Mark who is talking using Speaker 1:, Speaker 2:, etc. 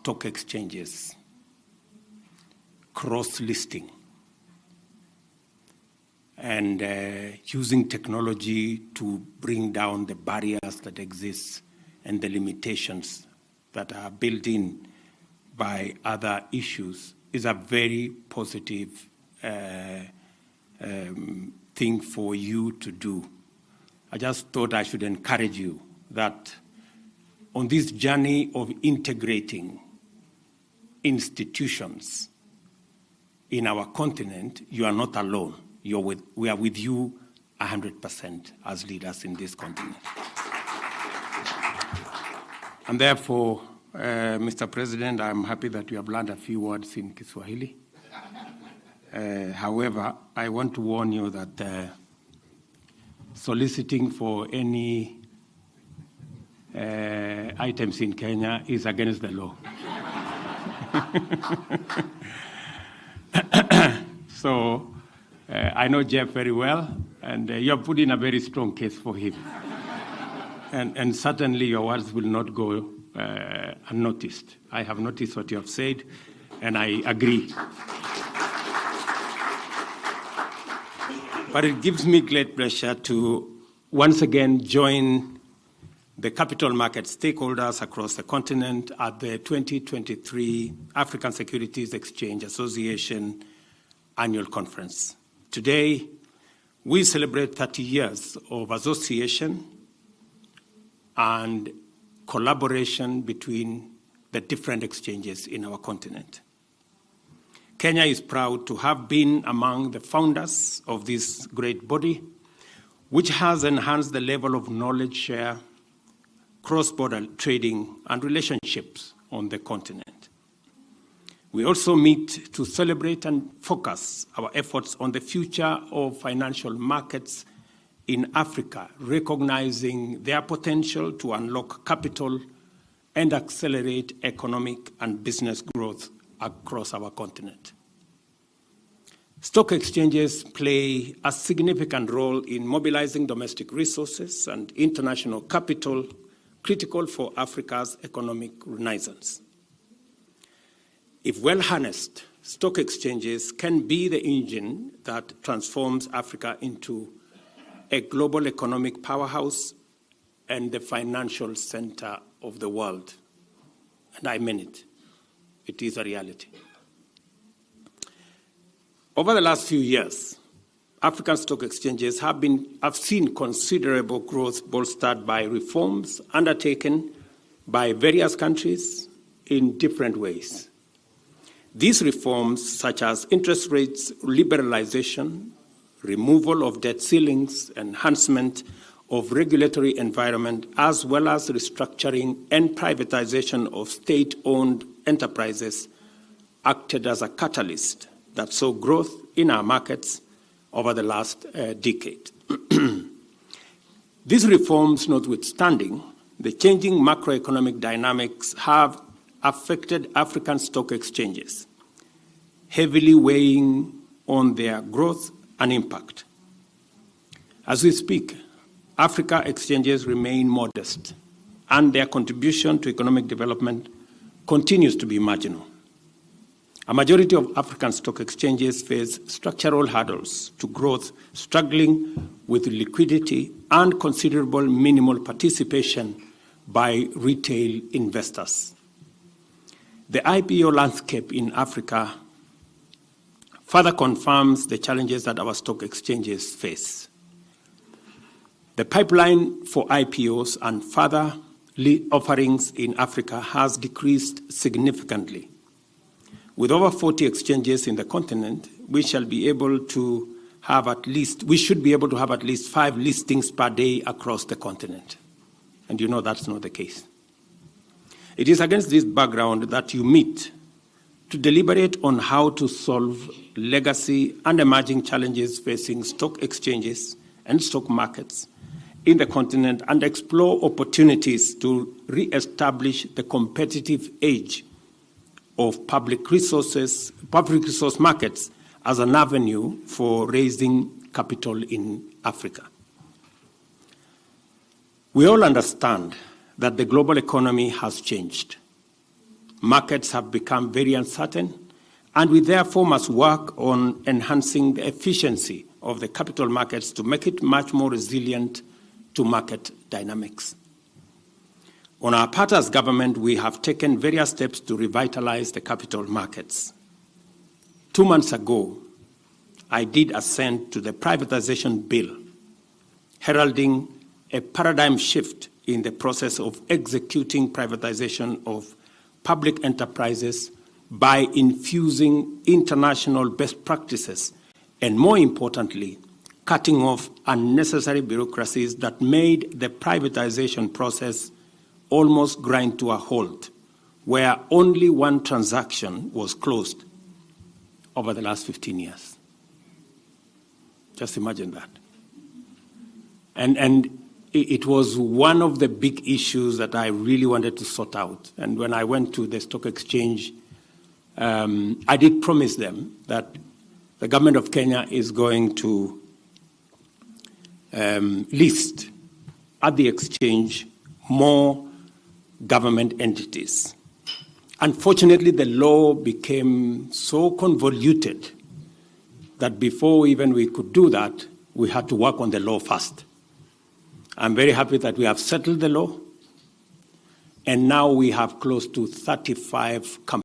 Speaker 1: stock exchanges, cross-listing, and using technology to bring down the barriers that exist and the limitations that are built in by other issues is a very positive thing for you to do. I just thought I should encourage you that on this journey of integrating institutions in our continent, you are not alone. We are with you 100% as leaders in this continent. And therefore, Mr. President, I'm happy that you have learned a few words in Kiswahili. However, I want to warn you that soliciting for any items in Kenya is against the law. So I know Jeff very well, and you have put in a very strong case for him. And certainly your words will not go unnoticed. I have noticed what you have said, and I agree. But it gives me great pleasure to once again join the capital market stakeholders across the continent at the 2023 African Securities Exchange Association Annual Conference. Today, we celebrate 30 years of association and collaboration between the different exchanges in our continent. Kenya is proud to have been among the founders of this great body, which has enhanced the level of knowledge share, cross-border trading, and relationships on the continent. We also meet to celebrate and focus our efforts on the future of financial markets in Africa, recognizing their potential to unlock capital and accelerate economic and business growth across our continent. Stock exchanges play a significant role in mobilizing domestic resources and international capital critical for Africa's economic renaissance. If well harnessed, stock exchanges can be the engine that transforms Africa into a global economic powerhouse and the financial center of the world. And I mean it. It is a reality. Over the last few years, African stock exchanges have seen considerable growth bolstered by reforms undertaken by various countries in different ways. These reforms, such as interest rates liberalization, removal of debt ceilings, enhancement of regulatory environment, as well as restructuring and privatization of state-owned enterprises, acted as a catalyst that saw growth in our markets over the last decade. These reforms notwithstanding, the changing macroeconomic dynamics have affected African stock exchanges, heavily weighing on their growth and impact. As we speak, Africa exchanges remain modest, and their contribution to economic development continues to be marginal. A majority of African stock exchanges face structural hurdles to growth, struggling with liquidity and considerable minimal participation by retail investors. The IPO landscape in Africa further confirms the challenges that our stock exchanges face. The pipeline for IPOs and further offerings in Africa has decreased significantly. With over 40 exchanges in the continent, we should be able to have at least 5 listings per day across the continent. And you know that's not the case. It is against this background that you meet to deliberate on how to solve legacy and emerging challenges facing stock exchanges and stock markets in the continent and explore opportunities to re-establish the competitive edge of public resource markets as an avenue for raising capital in Africa. We all understand that the global economy has changed. Markets have become very uncertain, and we therefore must work on enhancing the efficiency of the capital markets to make it much more resilient to market dynamics. On our part as government, we have taken various steps to revitalize the capital markets. 2 months ago, I did assent to the privatization bill, heralding a paradigm shift in the process of executing privatization of public enterprises by infusing international best practices and, more importantly, cutting off unnecessary bureaucracies that made the privatization process almost grind to a halt, where only one transaction was closed over the last 15 years. Just imagine that. And it was one of the big issues that I really wanted to sort out. And when I went to the stock exchange, I did promise them that the government of Kenya is going to list at the exchange more government entities. Unfortunately, the law became so convoluted that before even we could do that, we had to work on the law first. I'm very happy that we have settled the law, and now we have close to 35 companies